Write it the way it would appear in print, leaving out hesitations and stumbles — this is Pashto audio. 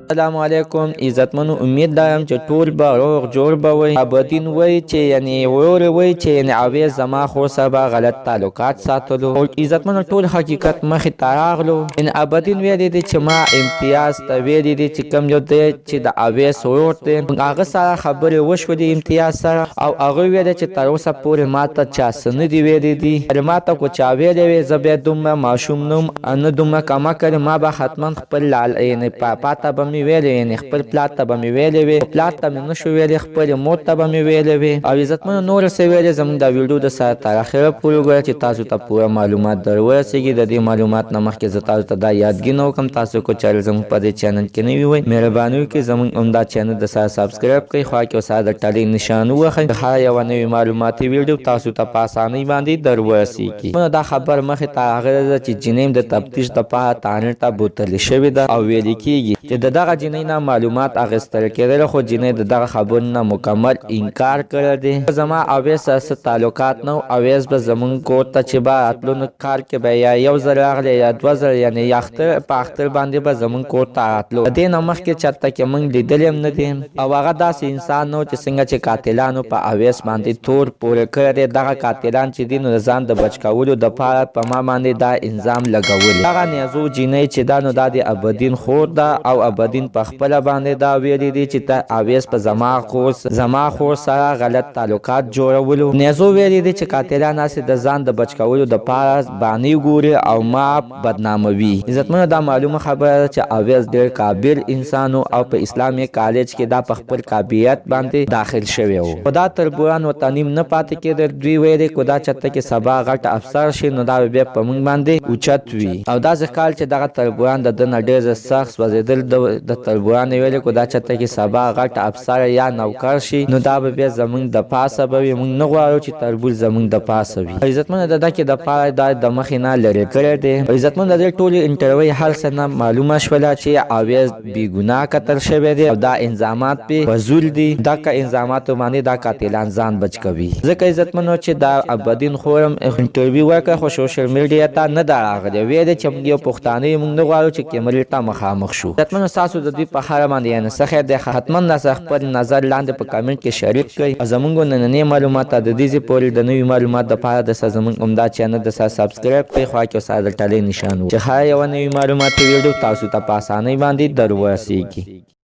السلام علیکم عزتمنو، امید لرم چې ټول به روغ جوړ به وئ. ابدین وایي چې یعنې ورور وایي چې یعنې اویس زما خور سره به غلط تعلقات ساتلو. عزتمنو ټول حقیقت مخې ته راغلو. یعنې ابدین ویلی دی چې ما امتیاز ته ویلی دی چې کوم یو دی چې د اویس ورور دی، هغه سره خبرې وشولې امتیاز سره، او هغه ویلی چې تر اوسه پورې ما ته چا څه نه دي ویلی دي. ما ته خو چا ویلی وی زه بیا دومره ماشوم نه وم، نه دومره کمه کړې، ما به حتما خپل یعنې پاپا ته به مې ویلې، یعنې خپل پلار ته به مې ویلې وې، پلار ته مې نه شو ویلې، خپلې مور ته به مې ویلې وې. او عزتمنو نور څه ویلې زموږ دا ویډیو د سره تر اخره پورې وګورئ چې تاسو ته پوره معلومات در ورسېږي. د دې معلومات نه مخکې زه تاسو ته دا یادګي نه وکړم، تاسو که چېرې زموږ په دې چینل کې نوي وئ مهرباني وکړئ زموږ همدا چینل د سره سبسکرایب کړئ، خوا کې سره د ټلۍ نشان ووهئ، هر یوه نوې معلوماتي ویډیو تاسو ته په اسانۍ باندې در ورسېږي. دا خبر مخې ته راغلی ده چې جنۍ د تفتیش دپاره تحریر ته بوتلې شوې ده، او ویلې کېږي چې د دغه جنۍ نه معلومات اخیستل کېدل، خو جنۍ د دغه خبرو نه مکمل انکار کړی دی. زما اویس سره څه تعلقات نه و، اویس به زموږ کور ته چې به راتلو نو کال کې به یا یو ځل راغلی یا دوه ځل، یعنې په اختر باندې به زموږ کور ته راتلو. د دې نه مخکې چېرته کې موږ لیدلی هم نه دی، او هغه داسې انسان نه و چې څنګه چې قاتلانو په اویس باندې تور پورې کړی دی. دغه قاتلان چې دي نو د ځان د بچ کولو دپاره په ما باندې دا الزام لګولی. دغه نیازو جنۍ چې دا نو دا د ابدین خور ده، او ابدین په خپله باندې دا ویلی دی چې ته اویس په زما خور سره غلط تعلقات جوړولو. نیازو ویلی دی چې قاتلان هسې د ځان د بچ کولو دپاره بانې ګوري او ما بدناموي. عزتمنو دا معلومه خبره ده چې اویس ډېر قابل انسان او په اسلامي کالج کې دا په خپل قابلیت باندې داخل شوی و. خو دا تربوران ورته نیم نه پاتې کېدل. دوی ویلې که دا چېرته کې سبا غټ افسر شي نو دا به بیا په موږ باندې اوچت وي. او داسې ښکار چې دغه تربوران د ده نه ډېر سخت سوځېدل. د تربوران ویلې که دا چېرته کې سبا غټ افسر یا نوکر شي نو دا به بیا زموږ د پاسه به وي. موږ نه غواړو چې تربور زموږ د پاسه وي. عزتمنو د ده کې دپاره دا د مخې نه لرې کړی دی. عزتمنو د دې ټولې انټرویو هر څه نه معلومه شوله چې اویس بېګناه قتل شوی دی، او دا انظامات پې فضول دي. دغه انظاماتو باندې دا قاتلان ځان بچ کوي. ځکه عزتمنو چې دا ابدین خور هم انټرویو وکړه، خو سوشل میډیا ته نه ده راغلی. ویل چې موږ یو پښتانه یو، موږ نه غواړو چې کیمرې ته مخامخ شو. عزتمنو ستاسو د دوی په اړه باندې یعنې څه خیر دی؟ حتما راسره خپل نظر لاندې په کامنټ کې شریک کړئ، او زموږ نننۍ معلومات د دې ځای پورې د نوي معلومات دپاره د سره زموږ همدا چینل د سره سبسکرایب کړئ، خوا کې سره د ټلۍ نشان و چې هر یوه نوي معلوماتي ویډیو تاسو ته په اسانۍ باندې در ورسېږي.